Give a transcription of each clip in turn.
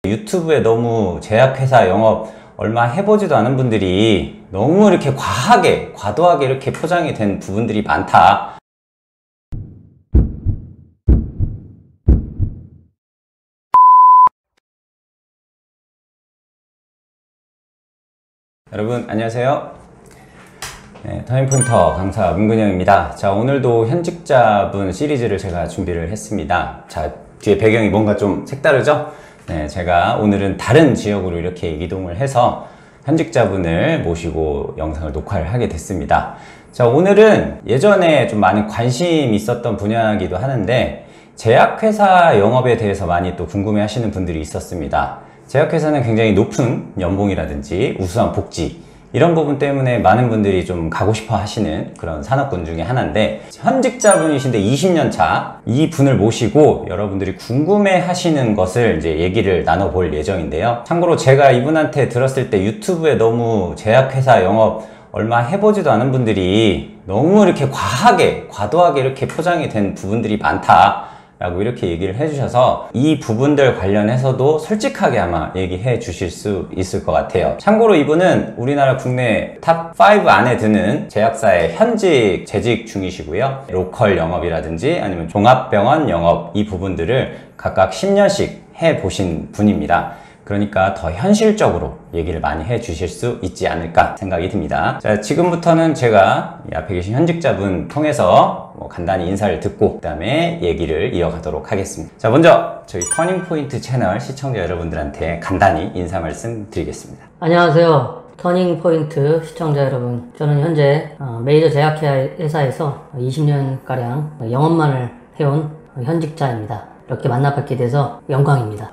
유튜브에 너무 제약회사 영업 얼마 해보지도 않은 분들이 너무 이렇게 과도하게 이렇게 포장이 된 부분들이 많다. 여러분 안녕하세요. 터닝포인터 강사 문근영입니다. 자, 오늘도 현직자분 시리즈를 제가 준비를 했습니다. 자, 뒤에 배경이 뭔가 좀 색다르죠? 제가 오늘은 다른 지역으로 이렇게 이동을 해서 현직자분을 모시고 영상을 녹화를 하게 됐습니다. 자, 오늘은 예전에 좀 많은 관심이 있었던 분야이기도 하는데 제약회사 영업에 대해서 많이 또 궁금해 하시는 분들이 있었습니다. 제약회사는 굉장히 높은 연봉이라든지 우수한 복지 이런 부분 때문에 많은 분들이 좀 가고 싶어 하시는 그런 산업군 중에 하나인데, 현직자분이신데 20년 차 이 분을 모시고 여러분들이 궁금해 하시는 것을 이제 얘기를 나눠볼 예정인데요. 참고로 제가 이분한테 들었을 때 유튜브에 너무 제약회사 영업 얼마 해보지도 않은 분들이 너무 이렇게 과도하게 이렇게 포장이 된 부분들이 많다 라고 이렇게 얘기를 해주셔서 이 부분들 관련해서도 솔직하게 아마 얘기해 주실 수 있을 것 같아요. 참고로 이분은 우리나라 국내 탑5 안에 드는 제약사의 현직 재직 중이시고요. 로컬 영업이라든지 아니면 종합병원 영업 이 부분들을 각각 10년씩 해 보신 분입니다. 그러니까 더 현실적으로 얘기를 많이 해 주실 수 있지 않을까 생각이 듭니다. 자, 지금부터는 제가 이 앞에 계신 현직자분 통해서 간단히 인사를 듣고 그 다음에 얘기를 이어가도록 하겠습니다. 자, 먼저 저희 터닝포인트 채널 시청자 여러분들한테 간단히 인사 말씀 드리겠습니다. 안녕하세요. 터닝포인트 시청자 여러분, 저는 현재 메이저 제약회사에서 20년가량 영업만을 해온 현직자입니다. 이렇게 만나뵙게 돼서 영광입니다.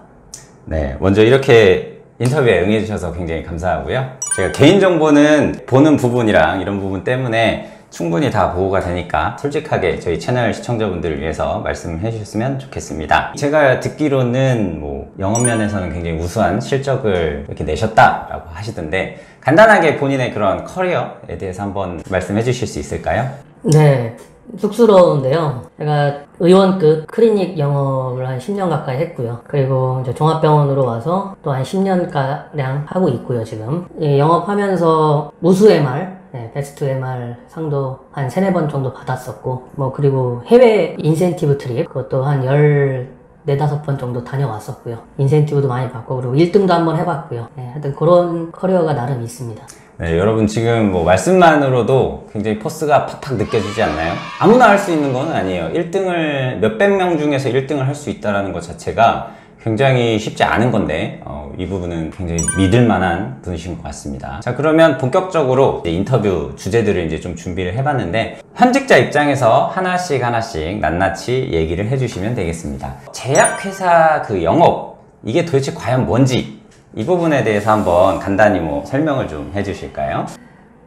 네, 먼저 이렇게 인터뷰에 응해주셔서 굉장히 감사하고요. 제가 개인정보는 보는 부분이랑 이런 부분 때문에 충분히 다 보호가 되니까 솔직하게 저희 채널 시청자분들을 위해서 말씀을 해주셨으면 좋겠습니다. 제가 듣기로는 영업면에서는 굉장히 우수한 실적을 이렇게 내셨다라고 하시던데, 간단하게 본인의 그런 커리어에 대해서 한번 말씀해 주실 수 있을까요? 네, 쑥스러운데요. 제가 의원급 클리닉 영업을 한 10년 가까이 했고요. 그리고 이제 종합병원으로 와서 또 한 10년가량 하고 있고요, 지금. 영업하면서 우수 MR, 베스트 MR 상도 한 3-4번 정도 받았었고, 그리고 해외 인센티브 트립, 그것도 한 14-15번 정도 다녀왔었고요. 인센티브도 많이 받고, 그리고 1등도 한번 해봤고요. 하여튼 그런 커리어가 나름 있습니다. 네, 여러분 지금 말씀만으로도 굉장히 포스가 팍팍 느껴지지 않나요? 아무나 할 수 있는 건 아니에요. 1등을 몇백 명 중에서 1등을 할 수 있다는 것 자체가 굉장히 쉽지 않은 건데 이 부분은 굉장히 믿을 만한 분이신 것 같습니다. 자, 그러면 본격적으로 인터뷰 주제들을 이제 좀 준비를 해봤는데, 현직자 입장에서 하나씩 낱낱이 얘기를 해주시면 되겠습니다. 제약회사 그 영업, 이게 도대체 과연 뭔지 이 부분에 대해서 한번 간단히 설명을 좀 해주실까요?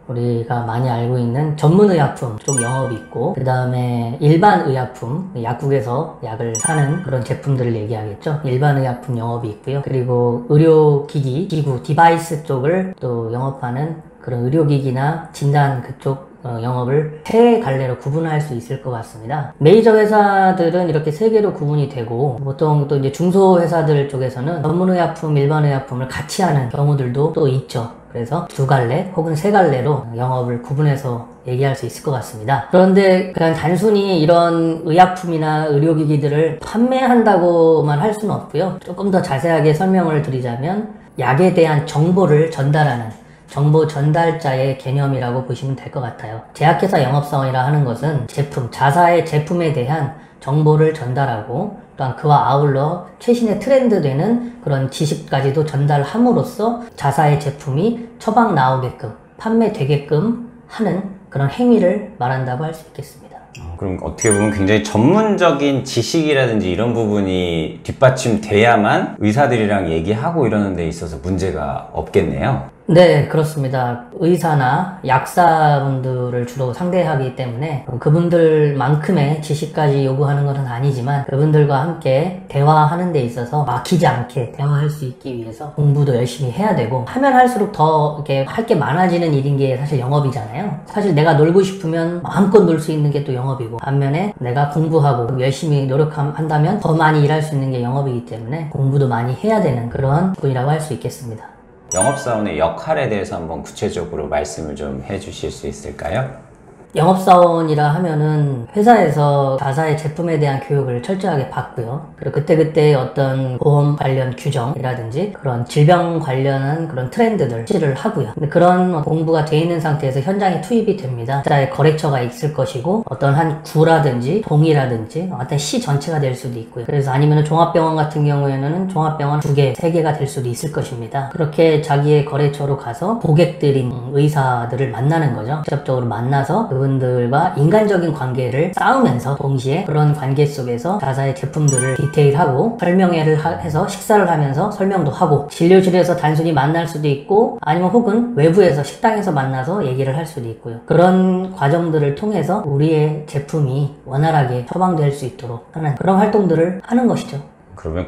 우리가 많이 알고 있는 전문의약품 쪽 영업이 있고, 그 다음에 일반의약품, 약국에서 약을 사는 그런 제품들을 얘기하겠죠. 일반의약품 영업이 있고요. 그리고 의료기기, 기구, 디바이스 쪽을 또 영업하는 그런 의료기기나 진단 그쪽 영업을 세 갈래로 구분할 수 있을 것 같습니다. 메이저 회사들은 이렇게 세 개로 구분이 되고, 보통 또 이제 중소회사들 쪽에서는 전문의약품, 일반의약품을 같이 하는 경우들도 또 있죠. 그래서 2갈래 혹은 3갈래로 영업을 구분해서 얘기할 수 있을 것 같습니다. 그런데 그냥 단순히 이런 의약품이나 의료기기들을 판매한다고만 할 수는 없고요. 조금 더 자세하게 설명을 드리자면, 약에 대한 정보를 전달하는 정보 전달자의 개념이라고 보시면 될 것 같아요. 제약회사 영업사원이라 하는 것은 자사의 제품에 대한 정보를 전달하고, 또한 그와 아울러 최신의 트렌드 되는 그런 지식까지도 전달함으로써 자사의 제품이 처방 나오게끔, 판매되게끔 하는 그런 행위를 말한다고 할 수 있겠습니다. 그럼 어떻게 보면 굉장히 전문적인 지식이라든지 이런 부분이 뒷받침돼야만 의사들이랑 얘기하고 이러는 데 있어서 문제가 없겠네요. 네, 그렇습니다. 의사나 약사분들을 주로 상대하기 때문에 그분들만큼의 지식까지 요구하는 것은 아니지만 그분들과 함께 대화하는 데 있어서 막히지 않게 대화할 수 있기 위해서 공부도 열심히 해야 되고 하면 할수록 더 이렇게 할 게 많아지는 일인 게 사실 영업이잖아요. 사실 내가 놀고 싶으면 마음껏 놀 수 있는 게 또 영업이고 반면에 내가 공부하고 열심히 노력한다면 더 많이 일할 수 있는 게 영업이기 때문에 공부도 많이 해야 되는 그런 분이라고 할 수 있겠습니다. 영업사원의 역할에 대해서 한번 구체적으로 말씀을 좀 해주실 수 있을까요? 영업사원이라 하면은 회사에서 자사의 제품에 대한 교육을 철저하게 받고요. 그리고 그때그때 어떤 보험 관련 규정이라든지 그런 질병 관련한 그런 트렌드들 실시를 하고요. 근데 그런 공부가 돼 있는 상태에서 현장에 투입이 됩니다. 자사의 거래처가 있을 것이고 어떤 한 구라든지 동이라든지 어떤 시 전체가 될 수도 있고요. 그래서 아니면 종합병원 같은 경우에는 종합병원 2개, 3개가 될 수도 있을 것입니다. 그렇게 자기의 거래처로 가서 고객들인 의사들을 만나는 거죠. 직접적으로 만나서 그분들과 인간적인 관계를 쌓으면서 동시에 그런 관계 속에서 자사의 제품들을 디테일하고 설명회를 해서 식사를 하면서 설명도 하고 진료실에서 단순히 만날 수도 있고 아니면 혹은 외부에서 식당에서 만나서 얘기를 할 수도 있고요. 그런 과정들을 통해서 우리의 제품이 원활하게 처방될 수 있도록 하는 그런 활동들을 하는 것이죠. 그러면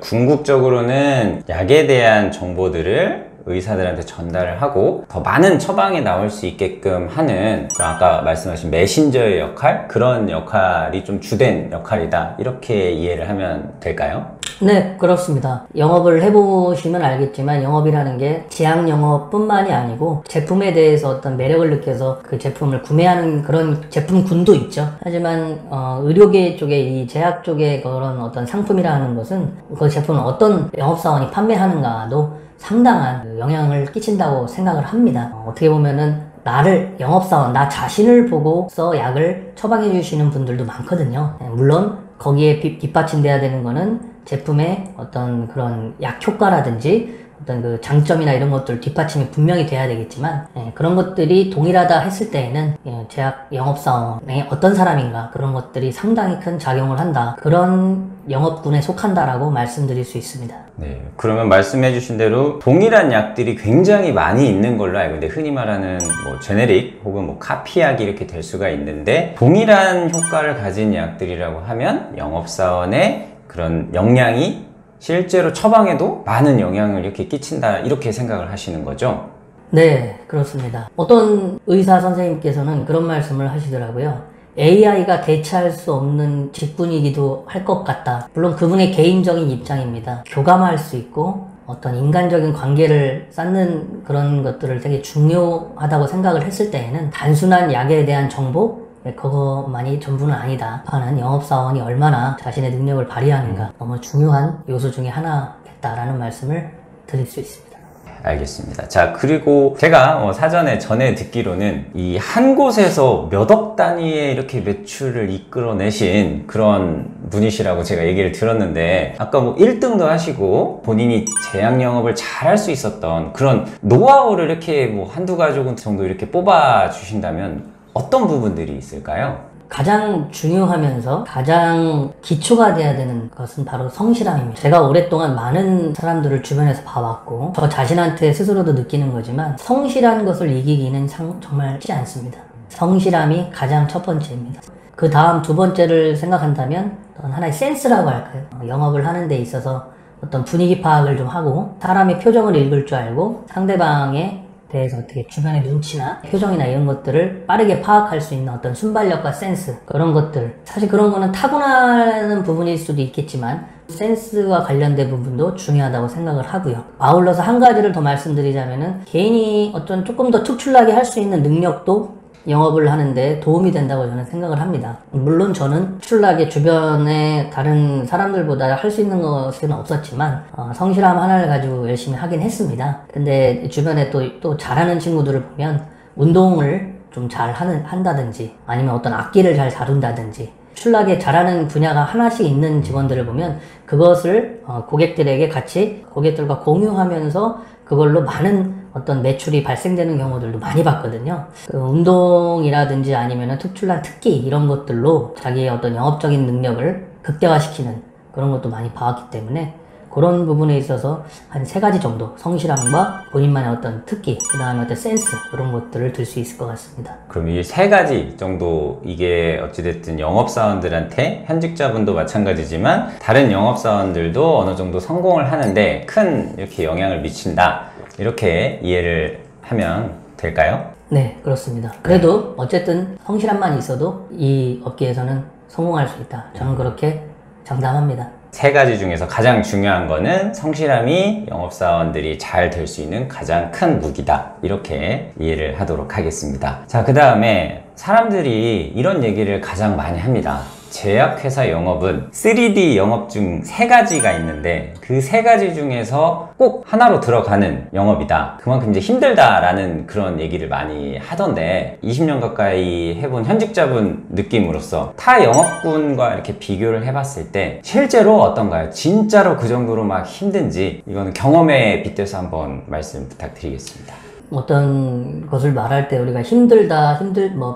궁극적으로는 약에 대한 정보들을 의사들한테 전달을 하고 더 많은 처방이 나올 수 있게끔 하는 그런 아까 말씀하신 메신저의 역할? 그런 역할이 좀 주된 역할이다 이렇게 이해를 하면 될까요? 네, 그렇습니다. 영업을 해보시면 알겠지만 영업이라는 게 지학 영업뿐만이 아니고 제품에 대해서 어떤 매력을 느껴서 그 제품을 구매하는 그런 제품군도 있죠. 하지만 의료계 쪽에 이 제약 쪽의 그런 어떤 상품이라는 것은 그 제품을 어떤 영업사원이 판매하는가도 상당한 영향을 끼친다고 생각을 합니다. 어떻게 보면은 나를 영업사원, 나 자신을 보고서 약을 처방해 주시는 분들도 많거든요. 물론 거기에 뒷받침돼야 되는 거는 제품의 어떤 그런 약 효과라든지 어떤 그 장점이나 이런 것들 뒷받침이 분명히 돼야 되겠지만 그런 것들이 동일하다 했을 때에는 제약 영업사원의 어떤 사람인가 그런 것들이 상당히 큰 작용을 한다. 그런 영업군에 속한다라고 말씀드릴 수 있습니다. 네, 그러면 말씀해 주신 대로 동일한 약들이 굉장히 많이 있는 걸로 알고 있는데 흔히 말하는 뭐 제네릭 혹은 뭐 카피약이 이렇게 될 수가 있는데 동일한 효과를 가진 약들이라고 하면 영업사원의 그런 역량이 실제로 처방에도 많은 영향을 이렇게 끼친다 이렇게 생각을 하시는 거죠? 네, 그렇습니다. 어떤 의사 선생님께서는 그런 말씀을 하시더라고요. AI가 대체할 수 없는 직군이기도 할 것 같다. 물론 그분의 개인적인 입장입니다. 교감할 수 있고 어떤 인간적인 관계를 쌓는 그런 것들을 되게 중요하다고 생각을 했을 때에는 단순한 약에 대한 정보? 그것만이 전부는 아니다 하는 영업사원이 얼마나 자신의 능력을 발휘하는가 너무 중요한 요소 중에 하나겠다라는 말씀을 드릴 수 있습니다. 알겠습니다. 자, 그리고 제가 사전에 전에 듣기로는 이 한 곳에서 몇 억 단위의 이렇게 매출을 이끌어내신 그런 분이시라고 제가 얘기를 들었는데 아까 뭐 1등도 하시고 본인이 제약 영업을 잘 할 수 있었던 그런 노하우를 이렇게 뭐 한두 가지 정도 이렇게 뽑아 주신다면 어떤 부분들이 있을까요? 가장 중요하면서 가장 기초가 돼야 되는 것은 바로 성실함입니다. 제가 오랫동안 많은 사람들을 주변에서 봐왔고 저 자신한테 스스로도 느끼는 거지만 성실한 것을 이기기는 정말 쉽지 않습니다. 성실함이 가장 첫 번째입니다. 그 다음 두 번째를 생각한다면 하나의 센스라고 할까요? 영업을 하는 데 있어서 어떤 분위기 파악을 좀 하고 사람의 표정을 읽을 줄 알고 상대방의 대해서 어떻게 주변의 눈치나 표정이나 이런 것들을 빠르게 파악할 수 있는 어떤 순발력과 센스 그런 것들 사실 그런 거는 타고나는 부분일 수도 있겠지만 센스와 관련된 부분도 중요하다고 생각을 하고요. 아울러서 한 가지를 더 말씀드리자면은 개인이 어떤 조금 더 특출나게 할 수 있는 능력도 영업을 하는데 도움이 된다고 저는 생각을 합니다. 물론 저는 특출나게 주변에 다른 사람들보다 할 수 있는 것은 없었지만 성실함 하나를 가지고 열심히 하긴 했습니다. 근데 주변에 또 잘하는 친구들을 보면 운동을 좀 잘 한다든지 아니면 어떤 악기를 잘 다룬다든지 특출나게 잘하는 분야가 하나씩 있는 직원들을 보면 그것을 고객들에게 같이 고객들과 공유하면서 그걸로 많은 어떤 매출이 발생되는 경우들도 많이 봤거든요. 그 운동이라든지 아니면 특출난 특기 이런 것들로 자기의 어떤 영업적인 능력을 극대화시키는 그런 것도 많이 봐왔기 때문에 그런 부분에 있어서 한 3가지 정도 성실함과 본인만의 어떤 특기, 그 다음에 어떤 센스 그런 것들을 들 수 있을 것 같습니다. 그럼 이 3가지 정도 이게 어찌됐든 영업사원들한테 현직자분도 마찬가지지만 다른 영업사원들도 어느 정도 성공을 하는데 큰 이렇게 영향을 미친다 이렇게 이해를 하면 될까요? 네, 그렇습니다. 그래도 어쨌든 성실함만 있어도 이 업계에서는 성공할 수 있다. 저는 그렇게 장담합니다. 3가지 중에서 가장 중요한 거는 성실함이 영업사원들이 잘 될 수 있는 가장 큰 무기다. 이렇게 이해를 하도록 하겠습니다. 자, 그 다음에 사람들이 이런 얘기를 가장 많이 합니다. 제약회사 영업은 3D 영업 중 3가지가 있는데 그 3가지 중에서 꼭 하나로 들어가는 영업이다. 그만큼 이제 힘들다라는 그런 얘기를 많이 하던데 20년 가까이 해본 현직자분 느낌으로서 타 영업군과 이렇게 비교를 해봤을 때 실제로 어떤가요? 진짜로 그 정도로 막 힘든지 이거는 경험에 빗대서 한번 말씀 부탁드리겠습니다. 어떤 것을 말할 때 우리가 힘들다,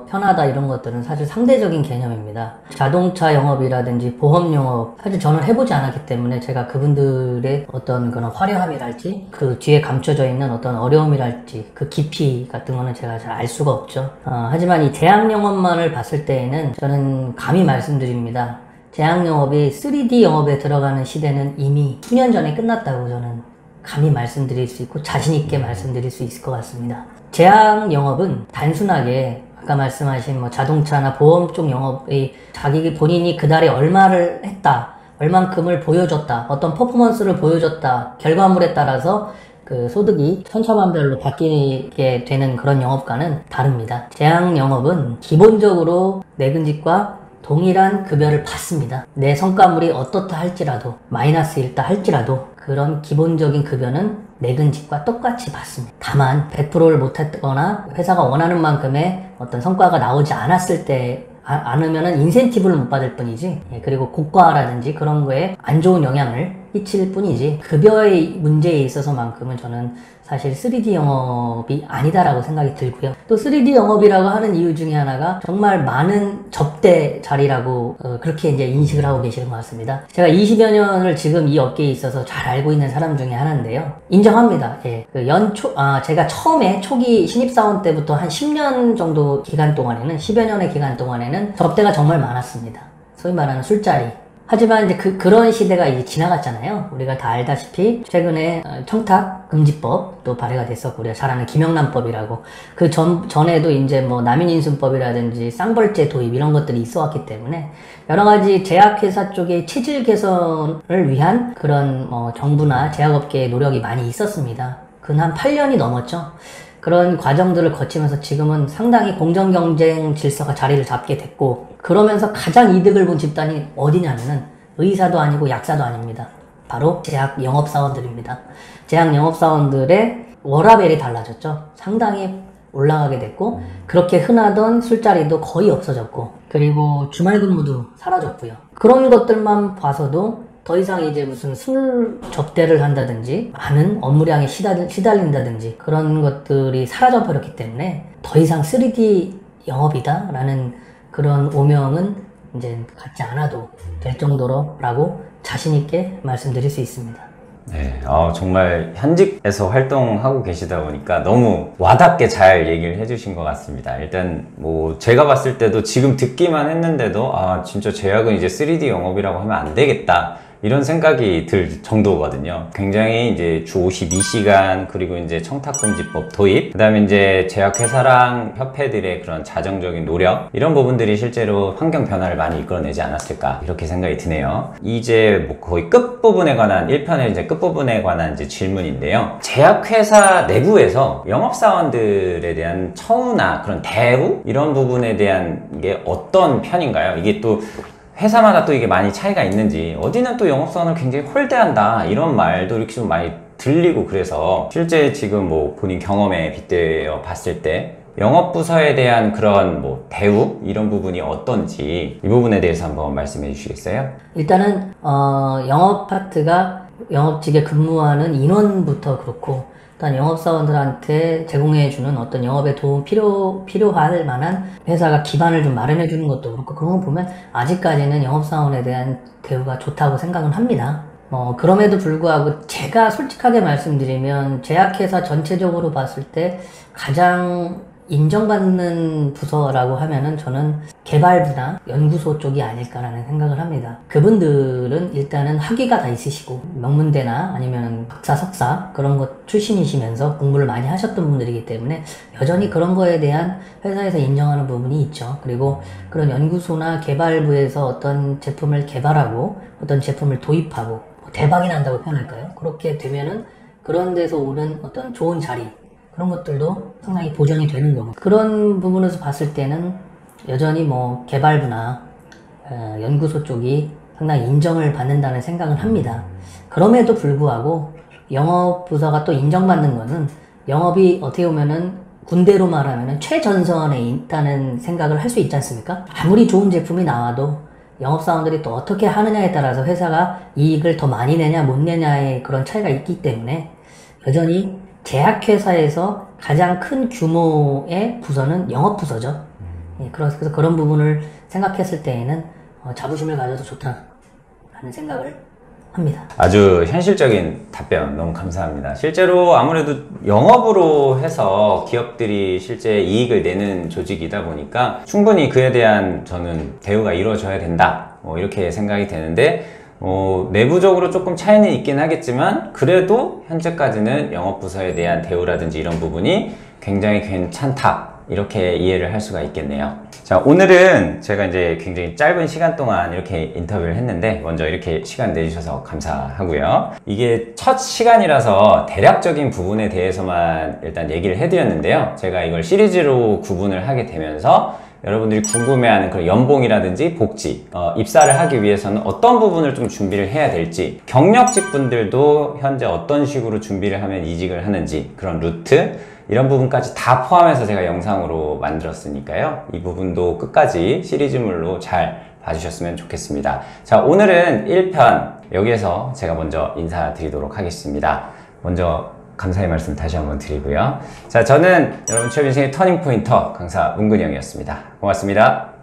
편하다 이런 것들은 사실 상대적인 개념입니다. 자동차 영업이라든지 보험 영업, 사실 저는 해보지 않았기 때문에 제가 그분들의 어떤 그런 화려함이랄지 그 뒤에 감춰져 있는 어떤 어려움이랄지 그 깊이 같은 거는 제가 잘 알 수가 없죠. 하지만 이 제약 영업만을 봤을 때에는 저는 감히 말씀드립니다. 제약 영업이 3D 영업에 들어가는 시대는 이미 수년 전에 끝났다고 저는 감히 말씀드릴 수 있고 자신있게 말씀드릴 수 있을 것 같습니다. 제약 영업은 단순하게 아까 말씀하신 뭐 자동차나 보험 쪽 영업이 본인이 그달에 얼마를 했다, 얼만큼을 보여줬다, 어떤 퍼포먼스를 보여줬다, 결과물에 따라서 그 소득이 천차만별로 바뀌게 되는 그런 영업과는 다릅니다. 제약 영업은 기본적으로 내근직과 동일한 급여를 받습니다. 내 성과물이 어떻다 할지라도 마이너스 일다 할지라도 그런 기본적인 급여는 내근직과 똑같이 받습니다. 다만 100%를 못했거나 회사가 원하는 만큼의 어떤 성과가 나오지 않았을 때 않으면은 인센티브를 못 받을 뿐이지, 그리고 고과라든지 그런 거에 안 좋은 영향을 끼칠 뿐이지 급여의 문제에 있어서만큼은 저는 사실 3D 영업이 아니다라고 생각이 들고요. 또 3D 영업이라고 하는 이유 중에 하나가 정말 많은 접대 자리라고 그렇게 이제 인식을 하고 계시는 것 같습니다. 제가 20여 년을 지금 이 업계에 있어서 잘 알고 있는 사람 중에 하나인데요. 인정합니다. 예, 제가 처음에 초기 신입사원 때부터 한 10년 정도 기간 동안에는 10여 년의 기간 동안에는 접대가 정말 많았습니다. 소위 말하는 술자리. 하지만 이제 그런 시대가 이제 지나갔잖아요. 우리가 다 알다시피 최근에 청탁금지법도 발의가 됐었고 우리가 잘 아는 김영란법이라고 그 전에도 이제 뭐 남인인순법이라든지 쌍벌제 도입 이런 것들이 있어 왔기 때문에 여러 가지 제약회사 쪽의 체질 개선을 위한 그런 정부나 제약업계의 노력이 많이 있었습니다. 근 한 8년이 넘었죠. 그런 과정들을 거치면서 지금은 상당히 공정경쟁 질서가 자리를 잡게 됐고 그러면서 가장 이득을 본 집단이 어디냐면은 의사도 아니고 약사도 아닙니다. 바로 제약 영업사원들입니다. 제약 영업사원들의 워라밸이 달라졌죠. 상당히 올라가게 됐고 그렇게 흔하던 술자리도 거의 없어졌고 그리고 주말 근무도 사라졌고요. 그런 것들만 봐서도 더 이상 이제 무슨 술 접대를 한다든지 많은 업무량에 시달린다든지 그런 것들이 사라져 버렸기 때문에 더 이상 3D 영업이다 라는 그런 오명은 이제 갖지 않아도 될 정도로라고 자신있게 말씀드릴 수 있습니다. 네, 정말 현직에서 활동하고 계시다 보니까 너무 와닿게 잘 얘기를 해주신 것 같습니다. 일단 뭐 제가 봤을 때도 지금 듣기만 했는데도 진짜 제약은 이제 3D 영업이라고 하면 안 되겠다 이런 생각이 들 정도거든요. 굉장히 이제 주 52시간 그리고 이제 청탁금지법 도입, 그 다음에 이제 제약회사랑 협회들의 그런 자정적인 노력 이런 부분들이 실제로 환경 변화를 많이 이끌어내지 않았을까 이렇게 생각이 드네요. 이제 뭐 거의 끝부분에 관한 1편의 이제 끝부분에 관한 이제 질문인데요. 제약회사 내부에서 영업사원들에 대한 처우나 그런 대우 이런 부분에 대한 게 어떤 편인가요? 이게 또 회사마다 또 이게 많이 차이가 있는지 어디는 또 영업사원을 굉장히 홀대한다 이런 말도 이렇게 좀 많이 들리고 그래서 실제 지금 뭐 본인 경험에 빗대어 봤을 때 영업부서에 대한 그런 뭐 대우 이런 부분이 어떤지 이 부분에 대해서 한번 말씀해 주시겠어요? 일단은 영업 파트가 영업직에 근무하는 인원부터 그렇고 일단 영업사원들한테 제공해주는 어떤 영업에 도움 필요할 만한 회사가 기반을 좀 마련해주는 것도 그렇고 그런 거 보면 아직까지는 영업사원에 대한 대우가 좋다고 생각은 합니다. 그럼에도 불구하고 제가 솔직하게 말씀드리면 제약회사 전체적으로 봤을 때 가장 인정받는 부서라고 하면은 저는 개발부나 연구소 쪽이 아닐까라는 생각을 합니다. 그분들은 일단은 학위가 다 있으시고 명문대나 아니면 박사, 석사 그런 것 출신이시면서 공부를 많이 하셨던 분들이기 때문에 여전히 그런 거에 대한 회사에서 인정하는 부분이 있죠. 그리고 그런 연구소나 개발부에서 어떤 제품을 개발하고 어떤 제품을 도입하고 대박이 난다고 표현할까요? 그렇게 되면은 그런 데서 오는 어떤 좋은 자리 그런 것들도 상당히 보장이 되는 거고 그런 부분에서 봤을 때는 여전히 개발부나 연구소 쪽이 상당히 인정을 받는다는 생각을 합니다. 그럼에도 불구하고 영업부서가 또 인정받는 거는 영업이 어떻게 보면은 군대로 말하면은 최전선에 있다는 생각을 할 수 있지 않습니까? 아무리 좋은 제품이 나와도 영업사원들이 또 어떻게 하느냐에 따라서 회사가 이익을 더 많이 내냐 못 내냐의 그런 차이가 있기 때문에 여전히 제약회사에서 가장 큰 규모의 부서는 영업부서죠. 그래서 그런 부분을 생각했을 때에는 자부심을 가져도 좋다라는 생각을 합니다. 아주 현실적인 답변 너무 감사합니다. 실제로 아무래도 영업으로 해서 기업들이 실제 이익을 내는 조직이다 보니까 충분히 그에 대한 저는 대우가 이루어져야 된다 이렇게 생각이 되는데 내부적으로 조금 차이는 있긴 하겠지만 그래도 현재까지는 영업부서에 대한 대우라든지 이런 부분이 굉장히 괜찮다 이렇게 이해를 할 수가 있겠네요. 자, 오늘은 제가 이제 굉장히 짧은 시간 동안 이렇게 인터뷰를 했는데 먼저 이렇게 시간 내주셔서 감사하고요. 이게 첫 시간이라서 대략적인 부분에 대해서만 일단 얘기를 해드렸는데요. 제가 이걸 시리즈로 구분을 하게 되면서 여러분들이 궁금해하는 그런 연봉이라든지 복지, 입사를 하기 위해서는 어떤 부분을 좀 준비를 해야 될지, 경력직 분들도 현재 어떤 식으로 준비를 하면 이직을 하는지 그런 루트, 이런 부분까지 다 포함해서 제가 영상으로 만들었으니까요. 이 부분도 끝까지 시리즈물로 잘 봐주셨으면 좋겠습니다. 자, 오늘은 1편 여기에서 제가 먼저 인사드리도록 하겠습니다. 먼저 감사의 말씀 다시 한번 드리고요. 자, 저는 여러분 취업 인생의 터닝포인터 강사 문근영이었습니다. 고맙습니다.